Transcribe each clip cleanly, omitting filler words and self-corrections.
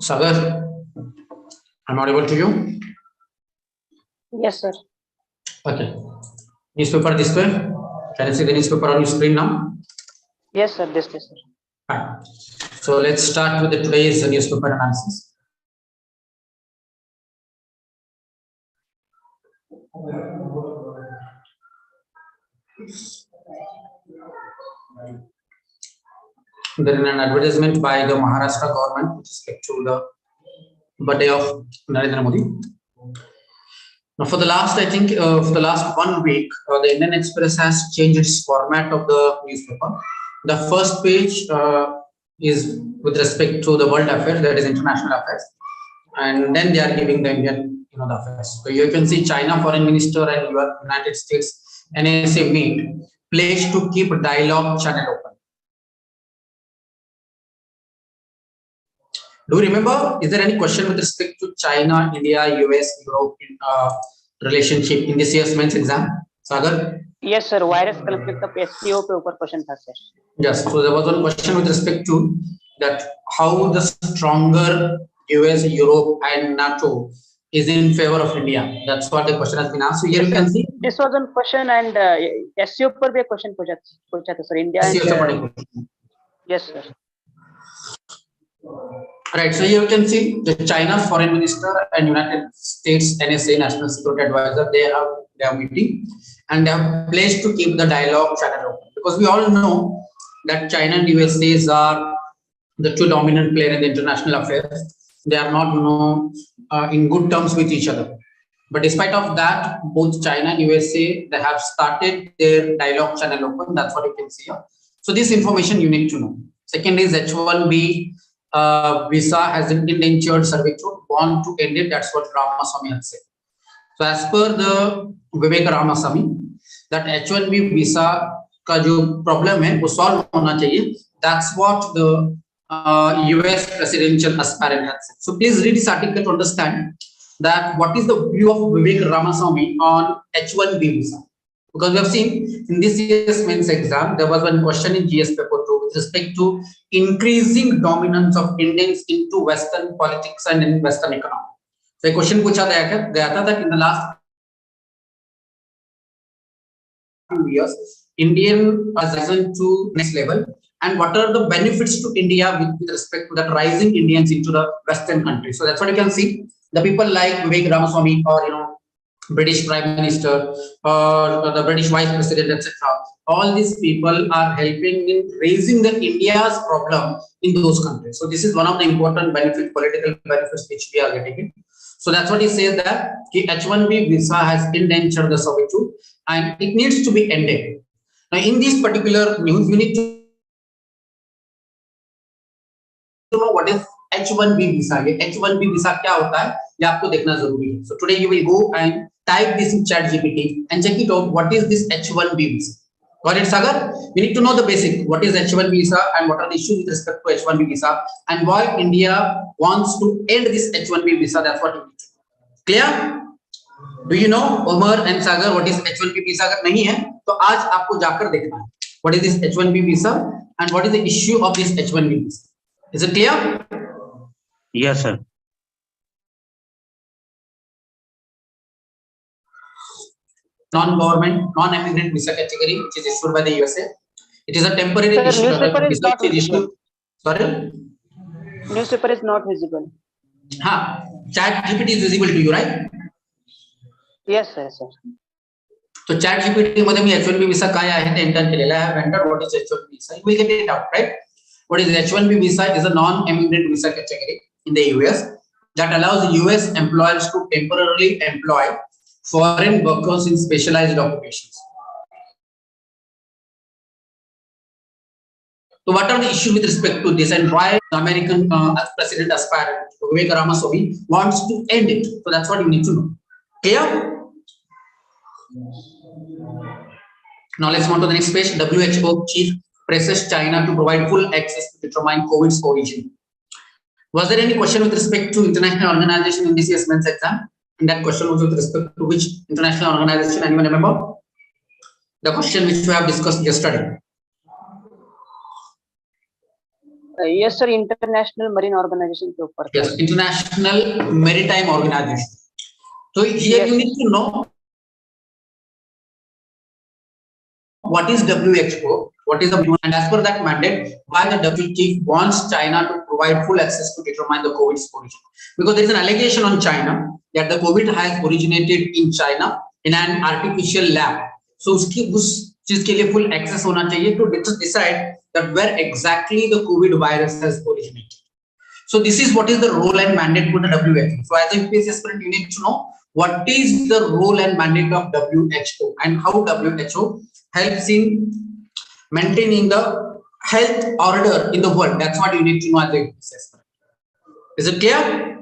Sagar, I'm audible to you? Yes, sir. Okay. Newspaper this way. Can you see the newspaper on your screen now? Yes, sir. This is, sir. Fine. So let's start with today's newspaper analysis. There is an advertisement by the Maharashtra government with respect to the birthday of Narendra Modi. Now, for the last, I think, for the last 1 week, the Indian Express has changed its format of the newspaper. The first page is with respect to the world affairs, that is international affairs, and then they are giving the Indian, the affairs. So you can see China Foreign Minister and United States NSA meet, pledge to keep dialogue channel open. Do you remember? Is there any question with respect to China, India, US, Europe relationship in this year's men's exam? Sagar? Yes, sir. Virus conflict of SCO पे ऊपर question था, sir. Yes. So there was one question with respect to that how the stronger US, Europe, and NATO is in favor of India. That's what the question has been asked. So here Yes, you can see. This was one question and SCO पर भी एक question पूछा था, sir. India and yes, sir. Right, so here you can see the China's foreign minister and United States NSA National Security Advisor, they are meeting and they have pledged to keep the dialogue channel open, because we all know that China and USA are the two dominant players in the international affairs. They are not in good terms with each other. But despite of that, both China and USA, they have started their dialogue channel open. That's what you can see here. So this information you need to know. Second is H1B visa has an indentured servitude, want to end it. That's what Ramaswamy had said. So as per the Vivek Ramaswamy, that H1B visa का जो problem है वो solve होना चाहिए. That's what the US presidential aspirant has said. So please read this article to understand that what is the view of Vivek Ramaswamy on H1B visa. Because we have seen in this year's men's exam, there was one question in GS paper 2 with respect to increasing dominance of Indians into Western politics and in Western economy. So a question पूछा गया था that in the last few years, Indian has risen to next level, and what are the benefits to India with respect to that rising Indians into the Western countries. So that's what you can see. The people like Vivek Ramaswamy or British Prime Minister or the British Vice President, etc. All these people are helping in raising the India's problem in those countries. So this is one of the important benefits, political benefits which we are getting. So that's what he says, that H1B visa has indentured the servitude and it needs to be ended. Now in this particular news, you need to know what is H1B visa. H1B visa क्या होता है ये आपको देखना जरूरी है. So today you will go and type this in ChatGPT and check it out. What is this H1B visa? Got it, Sagar? We need to know the basic. What is H1B visa and what are the issues with respect to H1B visa and why India wants to end this H1B visa. That's what you need to know. Clear? Do you know, Omar and Sagar, what is H1B visa? अगर नहीं है तो आज आपको जाकर देखना है. What is this H1B visa and what is the issue of this H1B visa? Is it clear? Yes, sir. Non-government, non-immigrant visa category, which is issued by the USA. It is a temporary issue. Newspaper is not visible. Sorry? Newspaper is not visible. ChatGPT is visible to you, right? Yes, sir. So ChatGPT मध्ये मी H1B visa काय आहे ते enter केलेला आहे. I have entered what is H1B visa. You will get it out, right? What is H1B visa? Is a non-immigrant visa category in the US that allows US employers to temporarily employ foreign workers in specialized occupations. So what are the issues with respect to this and why the American president aspirant Vivek Ramaswamy wants to end it? So that's what you need to know. Clear? Now let's move on to the next page. WHO chief presses China to provide full access to determine COVID's origin. Was there any question with respect to international organization in this year's men's exam? And that question was with respect to which international organization? Anyone remember? The question which we have discussed yesterday. Yes, sir. International Marine Organization. Yes, International Maritime Organization. So here you need to know what is WHO, what is the, and as per that mandate, why the WHO chief wants China to provide full access to determine the COVID's origin. Because there is an allegation on China that the COVID has originated in China in an artificial lab. So उस चीज के लिए full access होना चाहिए to decide that where exactly the COVID virus has originated. So this is what is the role and mandate for the WHO. So as a UPSC aspirant, you need to know what is the role and mandate of WHO and how WHO helps in maintaining the health order in the world. That's what you need to know as a UPSC aspirant. Is it clear?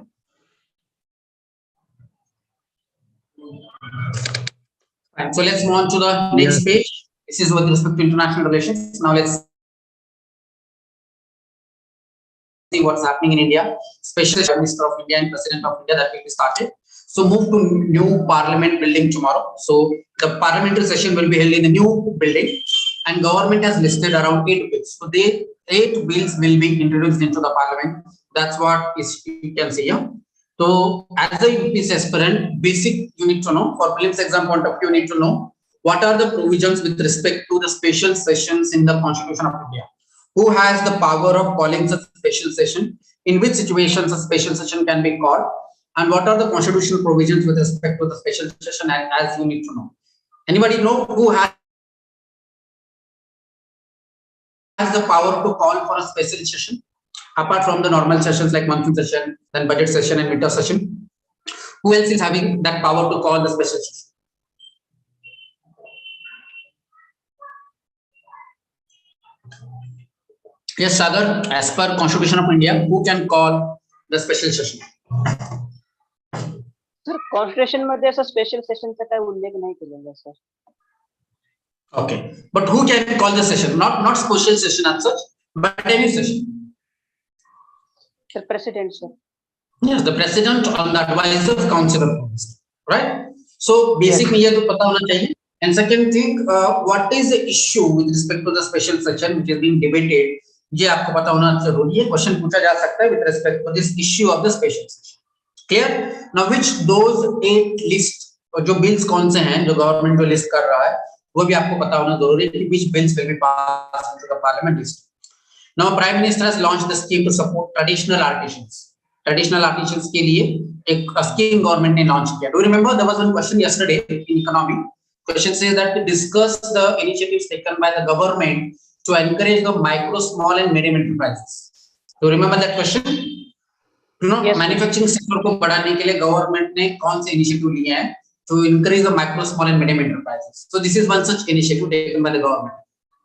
Right. So let's move on to the next page. This is with respect to international relations. Now let's see what's happening in India. Special Minister of India and President of India that will be started. So move to new Parliament building tomorrow. So the parliamentary session will be held in the new building, and government has listed around 8 bills. So 8 bills will be introduced into the Parliament. That's what is you can see here. So as a UPSC aspirant, basic you need to know. For prelims exam point of view, you need to know what are the provisions with respect to the special sessions in the Constitution of India. Who has the power of calling such special session? In which situations a special session can be called? And what are the constitutional provisions with respect to the special session, as you need to know? Anybody know who has the power to call for a special session? Apart from the normal sessions like monthly session, then budget session and winter session. Who else is having that power to call the special session? Yes, Sagar, as per Constitution of India, who can call the special session? Sir, Constitution मध्ये असं special session चा काय उल्लेख नाही केलेला sir. Okay, but who can call the session? Not special session as such, but any session. Sir, President, sir. Yes, the President on the advice of Council of Ministers, right? So basic में ये तो पता होना चाहिए. And second thing, what is the issue with respect to the special session which is being debated? ये आपको पता होना जरूरी है. क्वेश्चन पूछा जा सकता है with respect to this issue of the special session. Clear? Now which those 8 list जो bills कौन से हैं जो गवर्नमेंट जो लिस्ट कर रहा है वो भी आपको पता होना जरूरी है कि which bills will be passed into the parliament list. Now Prime Minister has launched the scheme to support traditional artisans. Traditional artisans के लिए एक scheme government ने launch किया. Do you remember there was one question yesterday in economy? Question says that to discuss the initiatives taken by the government to encourage the micro, small and medium enterprises. Do you remember that question? You know, yes, manufacturing sector को बढ़ाने के लिए government ने कौन से initiative लिए हैं to increase the micro, small and medium enterprises. So this is one such initiative taken by the government.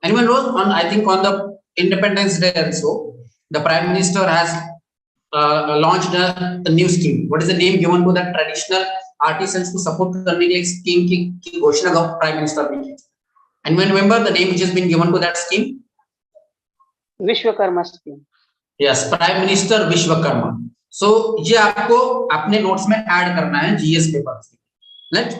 Anyone knows? On I think on the Independence Day also, the Prime Minister has launched a new scheme. What is the name given to the traditional artisans to support करने के लिए scheme की घोषणा Prime Minister ने की. And when remember the name which has been given to that scheme? Vishwakarma scheme. Yes, Prime Minister Vishwakarma. So ये आपको अपने notes में add करना है GS paper से. Right?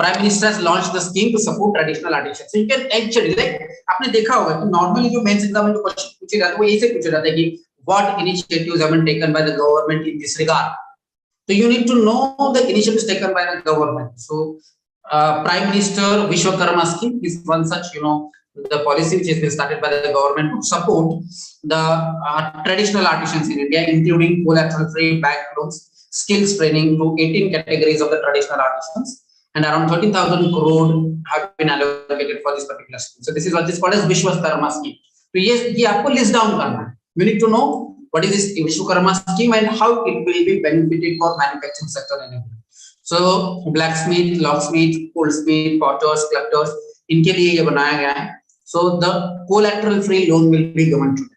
Prime Minister has launched the scheme to support traditional artisans. So you can actually like आपने देखा होगा कि normally जो mains exam में जो question पूछे जाते हैं वो यही से पूछे जाते हैं कि what initiatives have been taken by the government in this regard. So you need to know the initiatives taken by the government. So Prime Minister Vishwakarma scheme is one such, the policy which has been started by the government to support the traditional artisans in India, including collateral-free bank loans, skills training to 18 categories of the traditional artisans, and around 13,000 crore have been allocated for this particular scheme. So this is what is called as Vishwakarma scheme. So ये आपको list down करना है. You need to know what is this Vishwakarma scheme and how it will be benefited for manufacturing sector in India. So blacksmith, locksmith, goldsmith, potters, sculptors, इनके लिए ये बनाया गया है. So the collateral-free loan will be given to them,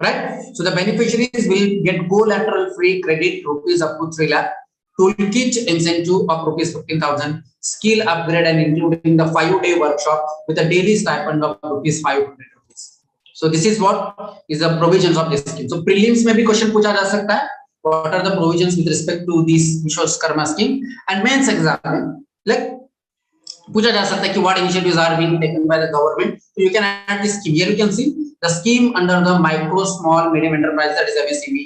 right? So the beneficiaries will get collateral-free credit rupees up to 3 lakh, toolkit incentive of rupees 15,000, skill upgrade and including the 5-day workshop with a daily stipend of rupees 500 rupees. So this is what is the provisions of this scheme. So prelims में भी question पूछा जा सकता है. What are the provisions with respect to this Vishwaskarma scheme? And mains exam में like पूछा जा सकता है कि what initiatives are being taken by the government. So you can add this scheme. Here you can see the scheme under the micro, small, medium enterprise, that is MSME,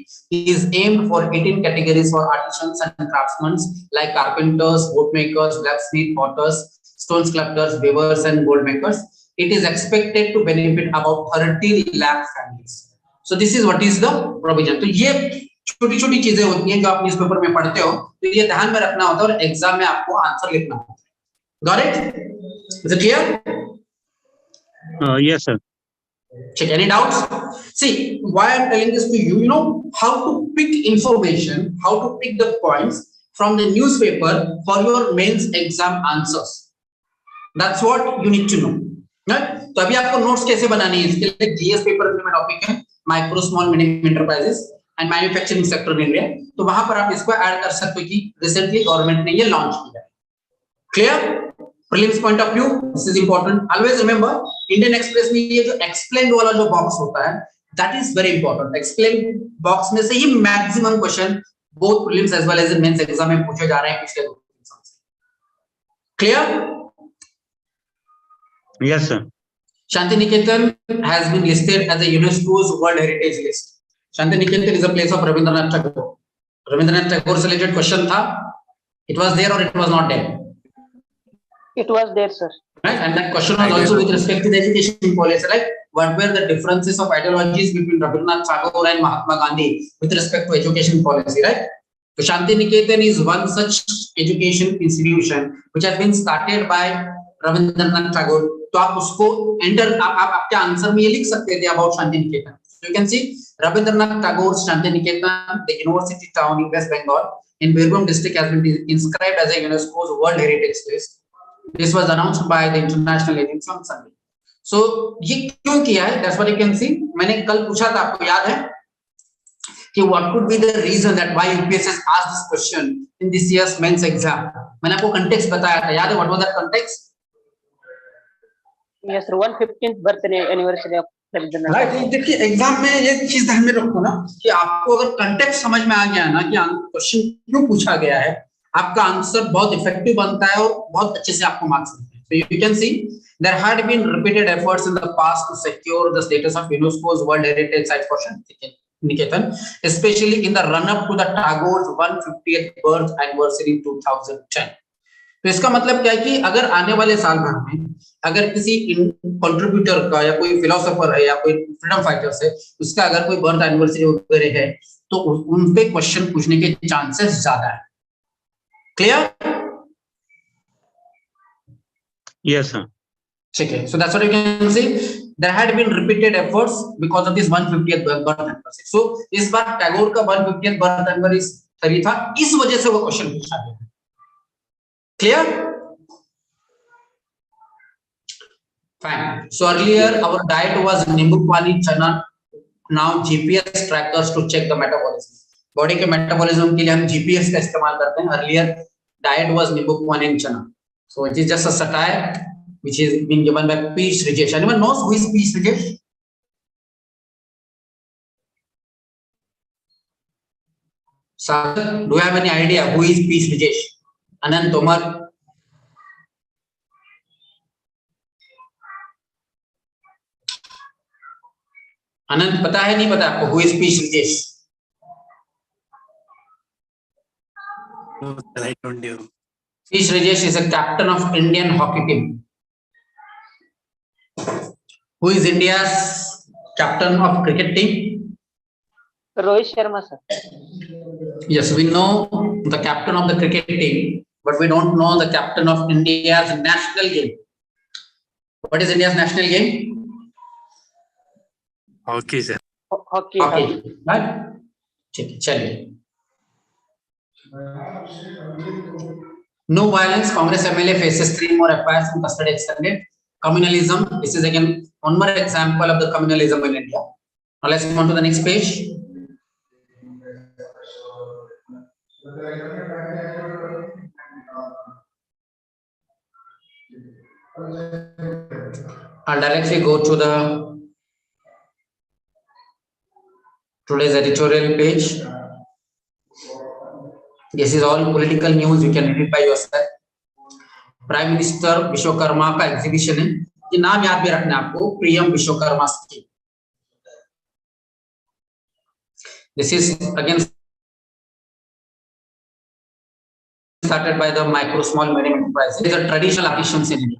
is aimed for 18 categories for artisans and craftsmen like carpenters, boatmakers, blacksmiths, potters, stone sculptors, weavers, and gold makers. It is expected to benefit about 30 lakh families. So this is what is the provision. तो ये छोटी छोटी चीजें होती हैं जो आप newspaper में पढ़ते हो, तो ये ध्यान में रखना होता है और एग्जाम में आपको आंसर लिखना होता है. Got it? Is it clear? Yes, sir. Check. Any doubts? See, why I'm telling this to you, you know how to pick information, how to pick the points from the newspaper for your mains exam answers. That's what you need to know. Right? तो अभी आपको notes कैसे बनानी है इसके लिए GS paper में topic है micro small medium enterprises and manufacturing sector in India. तो वहां पर आप इसको ऐड कर सकते हो कि रिसेंटली गवर्नमेंट ने ये लॉन्च किया है. Clear? Prelims point of view, this is important. Always remember, Indian Express में ये जो explained वाला जो box होता है, that is very important. Explained box में से ही maximum question both prelims as well as in mains exam में पूछे जा रहे हैं पिछले 2-3 साल से. Clear? Yes, sir. Shanti Niketan has been listed as a UNESCO's World Heritage List. Shanti Niketan is a place of Rabindranath Tagore. Rabindranath Tagore से related question था. It was there or it was not there? It was there, sir. Right, and that question was also with respect to the education policy, like what were the differences of ideologies between Rabindranath Tagore and Mahatma Gandhi with respect to education policy, right? So Shanti Niketan is one such education institution which has been started by Rabindranath Tagore. तो आप उसको enter आप आपके answer में ये लिख सकते थे about Shanti Niketan. So you can see Rabindranath Tagore Shanti Niketan, the university town in West Bengal in Birbhum district, has been inscribed as a UNESCO's World Heritage List. This was announced by the international agency on Sunday. So ये क्यों किया है? That's what you can see. मैंने कल पूछा था, आपको याद है कि what could be the reason that why UPSC has asked this question in this year's mains exam? मैंने आपको context बताया था, याद है? What was that context? Yes, sir. 115th birthday anniversary of Rabindranath. Right. देखिए एग्जाम में ये चीज ध्यान में रखो ना कि आपको अगर context समझ में आ गया ना कि क्वेश्चन क्यों पूछा गया है, आपका आंसर बहुत इफेक्टिव बनता है और बहुत अच्छे से आपको मार्क्स मिलते हैं. So you can see there had been repeated efforts in the past to secure the status of UNESCO's World Heritage Site for Shanti Niketan, especially in the run-up to the Tagore's 150th birth anniversary in 2010. तो इसका मतलब क्या है कि अगर आने वाले साल भर में अगर किसी कंट्रीब्यूटर का या कोई फिलोसोफर है या कोई फ्रीडम फाइटर्स है उसका अगर कोई बर्थ एनिवर्सरी वगैरह है तो उन पे क्वेश्चन पूछने के चांसेस ज्यादा है. Clear? Yes, sir. Okay, so that's what you can see. There had been repeated efforts because of this 150th birth anniversary. So इस बार टैगोर का 150th birth anniversary था, इस वजह से वो क्वेश्चन पूछा गया. Clear? Fine. So earlier our diet was nimbu pani chana. Now GPS trackers to check the metabolism. Body के मेटाबॉलिज्म के लिए हम जीपीएस का इस्तेमाल करते हैं. अर्लियर डाइट वाज नींबू पानी एंड चना. So it is just a satire which is being given by P Sreejesh. Anyone nose who is P Sreejesh? Sagar, do you have any idea who is P Srijesh? Anand Tomar? Anand, पता है नहीं पता आपको who is P Srijesh? No, sir, I don't know. P Srijesh is a captain of Indian hockey team. Who is India's captain of cricket team? Rohit Sharma, sir. Yes, we know the captain of the cricket team, but we don't know the captain of India's national game. What is India's national game? Okay, sir. Hockey. Hockey. Right? चलिए. No violence. Congress MLA faces 3 more FIRs in custody extended. Communalism. This is again one more example of the communalism in India. Now let's move on to the next page. I'll directly go to the Today's editorial page. This is all political news. You can read it by yourself. Prime minister Vishwakarma का exhibition है. ये नाम याद भी रखना आपको, PM Vishwakarma scheme. This is again started by the micro, small, medium enterprises. These are traditional artisans in India.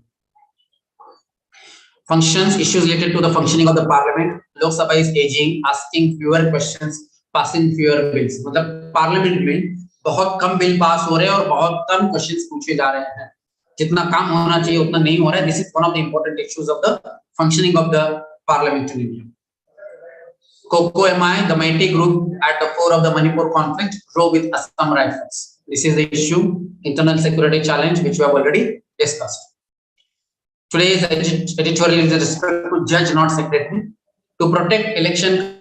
Functions, issues related to the functioning of the parliament. Lok Sabha is aging, asking fewer questions, passing fewer bills. मतलब parliament में बहुत कम bill pass हो रहे हैं और बहुत कम questions पूछे जा रहे हैं. जितना काम होना चाहिए उतना नहीं हो रहा है. This is one of the important issues of the functioning of the parliament in India. COCO-MI, the mighty group at the core of the Manipur conflict, drove with Assam rifles. This is the issue, internal security challenge, which we have already discussed. Today's editorial is with respect to judge, not secretary. To protect election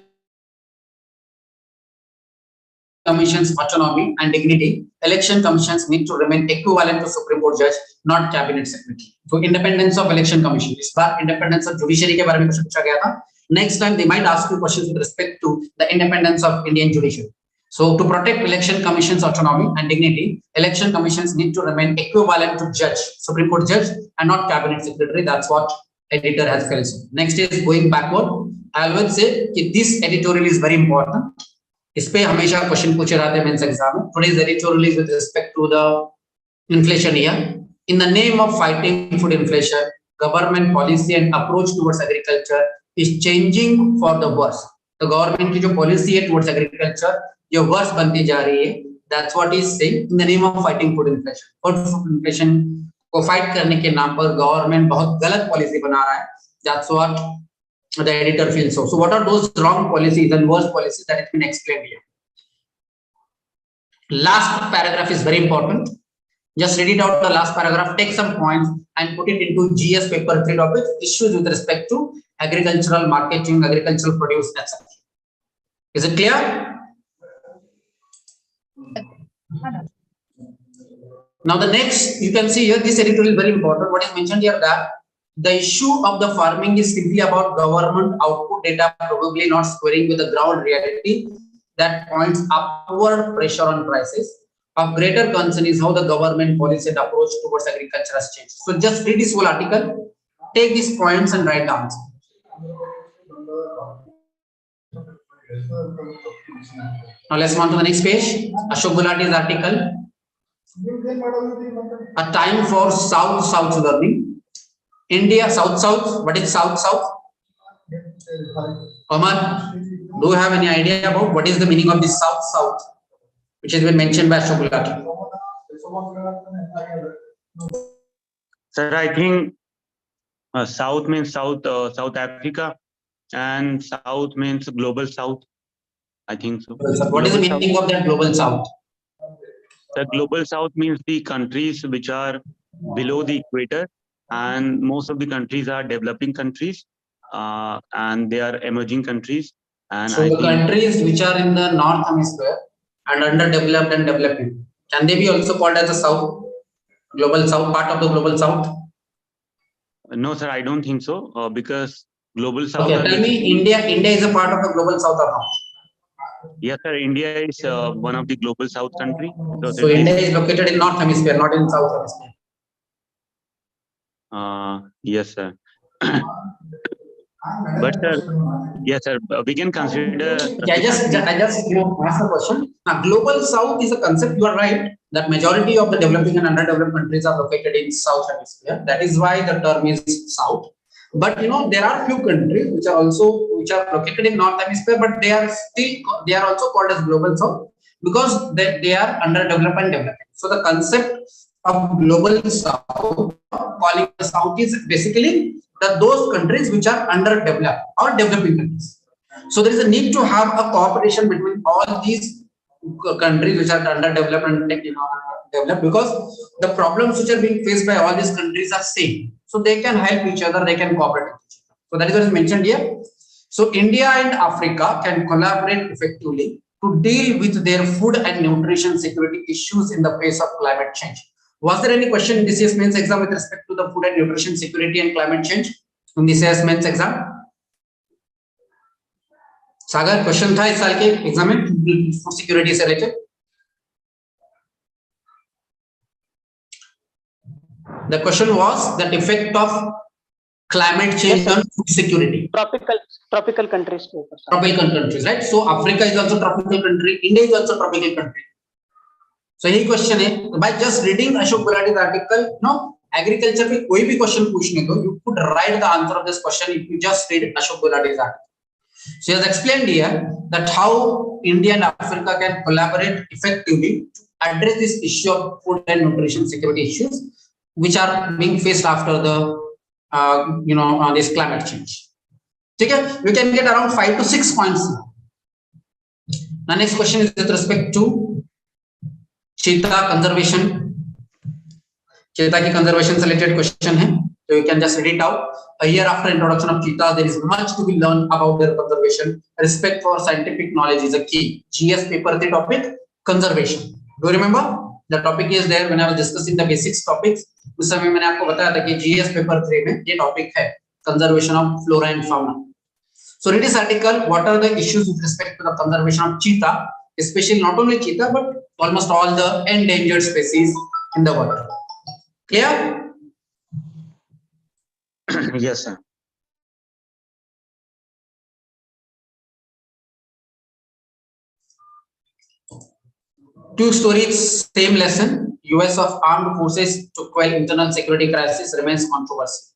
commission's autonomy and dignity, election commissions need to remain equivalent to Supreme Court judge, not cabinet secretary. So independence of election commission. इस बार independence of judiciary के बारे में कुछ पूछा गया था. Next time they might ask you questions with respect to the independence of Indian judiciary. So to protect election commission's autonomy and dignity, election commissions need to remain equivalent to judge, Supreme Court judge, and not cabinet secretary. That's what editor has felt. Next is going backward. I always say that this editorial is very important. इस पे हमेशा question पूछे जाते हैं mains exam में. Today's editorial is with respect to the inflation year. In the name of fighting food inflation, government policy and approach towards agriculture is changing for the worse. The government की जो policy है towards agriculture ये worse बनती जा रही है. That's what is saying in the name of fighting food inflation. Food inflation को fight करने के नाम पर government बहुत गलत policy बना रहा है. That's what the editor feels so. So what are those wrong policies and worse policies that has been explained here? Last paragraph is very important. Just read it out the last paragraph, take some points and put it into GS paper 3 topics, issues with respect to agricultural marketing, agricultural produce, etc. Is it clear? Now the next, you can see here, this editorial is very important. What is mentioned here that the issue of the farming is simply about government output data probably not squaring with the ground reality that points upward pressure on prices. Of greater concern is how the government policy and approach towards agriculture has changed. So just read this whole article, take these points and write down. Now let's move on to the next page. Ashok Gulati's article, A Time for South-South Learning. India, South-South. What is South-South? Omar, do you have any idea about what is the meaning of this South-South, which has been mentioned by Ashok Gulati? Sir, I think South means South Africa, and South means Global South. I think so. What is the meaning of that Global South? The Global South means the countries which are below the equator, and most of the countries are developing countries, and they are emerging countries. And so the countries which are in the North Hemisphere and underdeveloped and developing, can they be also called as a South, Global South, part of the Global South? No, sir, I don't think so, because Global South. Okay, tell me, India is a part of the Global South or not? Yes, sir. India is one of the Global South country. So India is located in North Hemisphere, not in South Hemisphere. Yes, sir. But yes, sir, we can consider. I just ask a question. Now, Global South is a concept. You are right that majority of the developing and underdeveloped countries are located in South Hemisphere. That is why the term is South. But there are few countries which are located in North Hemisphere, but they are also called as Global South because they are underdeveloped and developing. So the concept of Global South, calling the South, is basically those countries which are underdeveloped or developing countries. So there is a need to have a cooperation between all these countries which are underdeveloped and developed, because the problems which are being faced by all these countries are same. So they can help each other, they can cooperate with each other. So that is what is mentioned here. So India and Africa can collaborate effectively to deal with their food and nutrition security issues in the face of climate change. Was there any question in this year's mains exam with respect to the food and nutrition security and climate change in this year's mains exam? Sagar question था इस साल के exam में food security से related. The question was the effect of climate change on food security. Tropical countries. Tropical countries, right? So Africa is also tropical country. India is also tropical country. So यही question है. By just reading Ashok Gulati's article, no, agriculture पे कोई भी question पूछने दो, you could write the answer of this question if you just read Ashok Gulati's article. So he has explained here that how India and Africa can collaborate effectively to address this issue of food and nutrition security issues, which are being faced after the this climate change. Okay, we can get around 5 to 6 points. The next question is with respect to cheetah conservation. Cheetah ki conservation से related question है, so you can just read it out. A year after introduction of cheetahs, there is much to be learned about their conservation. Respect for scientific knowledge is a key. GS paper 3 topic conservation. Do you remember? The topic is there when I was discussing the basics topics. उस समय मैंने आपको बताया था कि GS paper 3 में ये topic है conservation of flora and fauna. So read this article. What are the issues with respect to the conservation of cheetah, especially not only cheetah but almost all the endangered species in the world. Clear? Yes, sir. Two stories, same lesson. US of armed forces to quell internal security crisis remains controversial.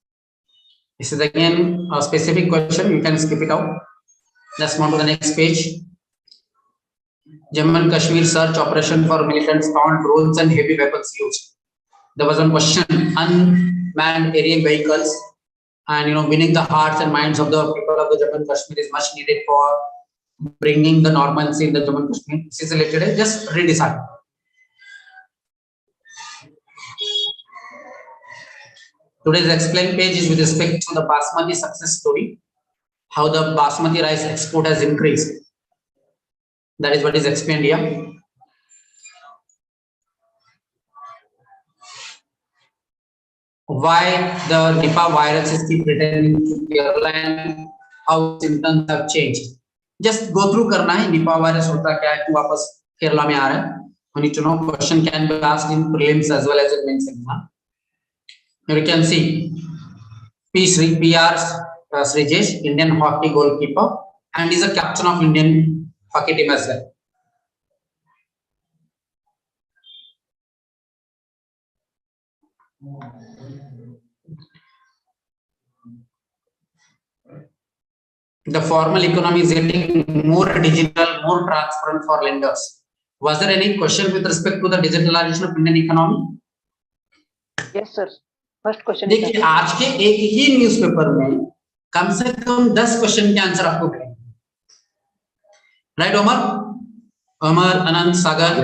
This is again a specific question. You can skip it out. Let's move to the next page. Jammu and Kashmir search operation for militants found drones and heavy weapons used. There was one question: unmanned aerial vehicles, and winning the hearts and minds of the people of the Jammu and Kashmir is much needed for bringing the normalcy in the Jammu and Kashmir. This is related. Just read this out. Today's explain page is with respect to the basmati success story, how the basmati rice export has increased. That is what is explained here. Why the Nipah viruses keep returning to Kerala and how symptoms have changed. Just go through करना है Nipah virus होता क्या है, क्यों वापस केरला में आ रहा है. You need to know. Question can be asked in prelims as well as in mains exam. Here you can see PR Srijesh, Indian hockey goalkeeper, and is a captain of Indian hockey team as well. The formal economy is getting more digital, more transparent for lenders. Was there any question with respect to the digitalization of Indian economy? Yes, sir. First question देखिए आज के एक ही newspaper में कम से कम 10 question के answer आपको मिलेंगे. Right Amar Anant Sagar?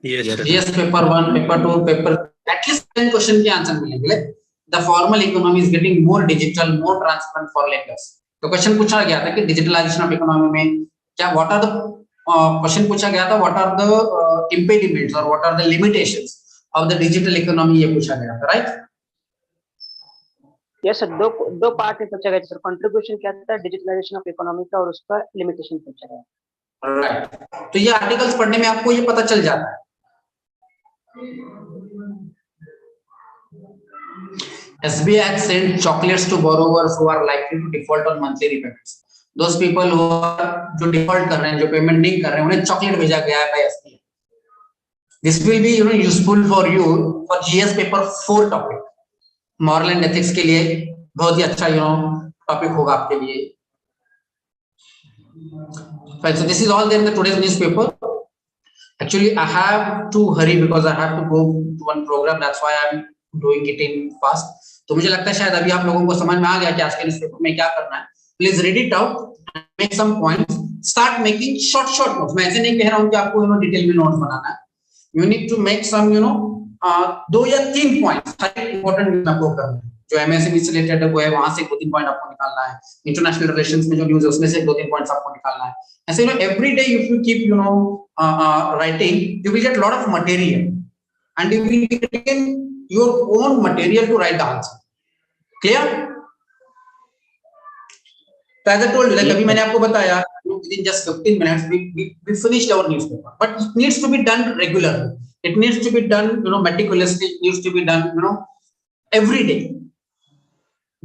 GS paper 1, paper 2, paper at least 10 question के आंसर मिलेंगे. The formal economy is getting more digital, more transparent for lenders. तो क्वेश्चन पूछा गया था कि डिजिटलाइजेशन ऑफ इकोनॉमी में क्या व्हाट आर द क्वेश्चन पूछा गया था व्हाट आर द इम्पेडिमेंट्स और what are the limitations of the digital economy, ये पूछा गया था. राइट? Yes sir. दो पार्ट में पूछा गया सर. कंट्रीब्यूशन क्या था डिजिटलाइजेशन ऑफ इकोनॉमी का और उसका लिमिटेशन पूछा गया. राइट. तो ये आर्टिकल्स पढ़ने में आपको ये पता चल जाता है. SBI has sent chocolates to borrowers who are likely to default on monthly repayments. Those people who are जो default कर रहे हैं, जो पेमेंट नहीं कर रहे हैं, उन्हें चॉकलेट भेजा गया है by SBI. This will be useful for you for GS paper 4 topic. Moral and ethics के लिए बहुत ही अच्छा टॉपिक होगा आपके लिए. Fine. So this is all there in the today's newspaper. Actually, I have to hurry because I have to go to one program. That's why I'm doing it in fast. तो मुझे लगता है शायद अभी आप लोगों को समझ में आ गया कि आज के न्यूज़पेपर में क्या करना है. Please read it out and make some points. Start making short notes. मैं ऐसे नहीं कह रहा हूँ कि आपको डिटेल में नोट्स बनाना है. You need to make some 2 या 3 पॉइंट्स हर इंपॉर्टेंट आपको करना है. जो एमएसएमई से रिलेटेड है वो है, वहां से 2-3 पॉइंट आपको निकालना है. इंटरनेशनल रिलेशंस में जो न्यूज़ है उसमें से 2-3 पॉइंट्स आपको निकालना है. ऐसे every day if you keep writing, you will get a lot of material and you will be getting your own material to write the answer. Clear? So as I told you, like Yes, अभी मैंने आपको बताया, within just 15 minutes we finished our newspaper, but it needs to be done regularly. It needs to be done, meticulously. It needs to be done, every day.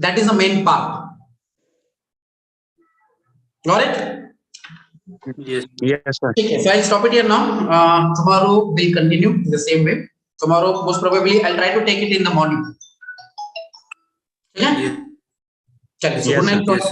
That is the main part. Got it? Yes. yes, sir. Okay, so I'll stop it here now. Tomorrow we'll continue in the same way. Tomorrow, most probably, I'll try to take it in the morning. Okay? Yes. Chaliye, so Yes, good sir. night. Yes.